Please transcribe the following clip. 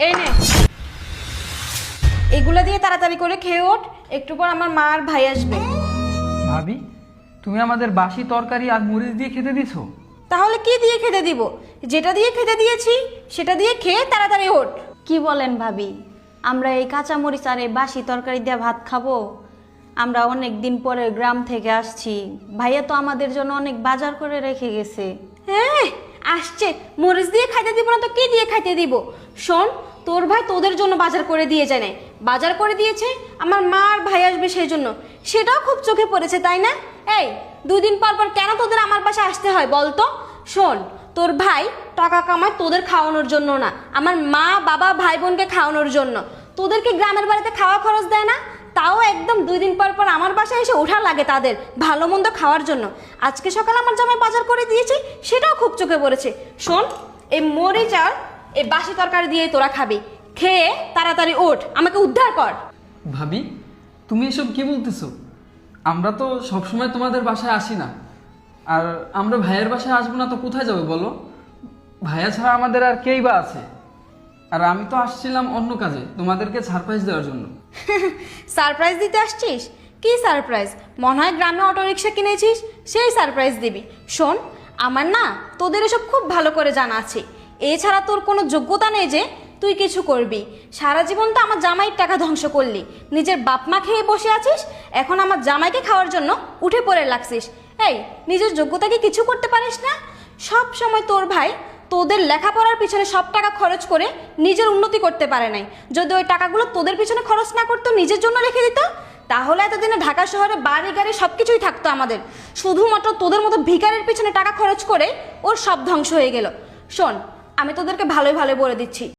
এই নে, এগুলা দিয়ে তাড়াতাড়ি করে খেয়ে ওঠ, একটু পর আমার মা আর ভাই আসবে। ভাবি, তুমি আমাদের বাসি তরকারি আর মরিচ দিয়ে খেতে দিছো? তাহলে কি দিয়ে খেতে দিব? যেটা দিয়ে খেতে দিয়েছি সেটা দিয়ে খেয়ে তাড়াতাড়ি ওঠ। কি বলেন ভাবি, আমরা এই কাঁচামরিচ আর এই বাসি তরকারি দিয়ে ভাত খাবো? আমরা অনেক দিন পরে গ্রাম থেকে আসছি, ভাইয়া তো আমাদের জন্য অনেক বাজার করে রেখে গেছে। হ্যাঁ আসছে, মরিচ দিয়ে খাইতে দিব না তো কি দিয়ে খাইতে দিব? শোন, তোর ভাই তোদের জন্য বাজার করে দিয়ে যায় না, বাজার করে দিয়েছে আমার মা আর ভাই আসবে সেই জন্য, সেটাও খুব চোখে পড়েছে তাই না? এই 2 দিন পর পর কেন তোদের আমার পাশে আসতে হয় বলতো? শোন, তোর ভাই টাকা কামায় তোদের খাওয়ানোর জন্য না, আমার মা বাবা ভাই বোনকে খাওয়ানোর জন্য। তোদেরকে গ্রামের বাড়িতে খাওয়া খরচ দেয় না, তাও একদম 2 দিন পর পর আমার বাসায় এসে ওঠা লাগে তাদের ভালো মন্দ খাওয়ার জন্য। আজকে সকালে আমার জামাই বাজার করে দিয়েছে, সেটাও খুব চোখে পড়েছে। শোন, এই মরিচ আর এই বাসি তরকারি দিয়ে তোরা খাবি, খেয়ে তাড়াতাড়ি ওঠ, আমাকে উদ্ধার কর। ভাবি, তুমি এসব কি বলতেছো? আমরা তো সবসময় তোমাদের বাসায় আসি না, আর আমরা ভাইয়ের বাসায় আসবো না তো কোথায় যাবে বলো? ভাইয়া ছাড়া আমাদের আর কেই বা আছে? আর আমি তো আসছিলাম অন্য কাজে, তোমাদেরকে সারপ্রাইজ দেওয়ার জন্য। সারপ্রাইজ দিতে আসছিস? কি সারপ্রাইজ? মনে হয় গ্রামে অটোরিকশা কিনেছিস, সেই সারপ্রাইজ দিবি। শোন, আমার না তোদের এসব খুব ভালো করে জানা আছে, এছাড়া তোর কোনো যোগ্যতা নেই যে তুই কিছু করবি। সারা জীবন তো আমার জামাইয়ের টাকা ধ্বংস করলি, নিজের বাপ মা খেয়ে বসে আছিস, এখন আমার জামাইকে খাওয়ার জন্য উঠে পড়ে লাগছিস। এই, নিজের যোগ্যতাকে কিছু করতে পারিস না? সব সময় তোর ভাই তোদের লেখাপড়ার পিছনে সব টাকা খরচ করে নিজের উন্নতি করতে পারে নাই। যদি ওই টাকাগুলো তোদের পিছনে খরচ না করতো, নিজের জন্য রেখে দিত, তাহলে এতদিনে ঢাকা শহরে বাড়ি গাড়ি সব কিছুই থাকতো আমাদের। শুধুমাত্র তোদের মতো ভিখারির পিছনে টাকা খরচ করে ওর সব ধ্বংস হয়ে গেল। শোন, আমি তোদেরকে ভালোই ভালো বলে দিচ্ছি,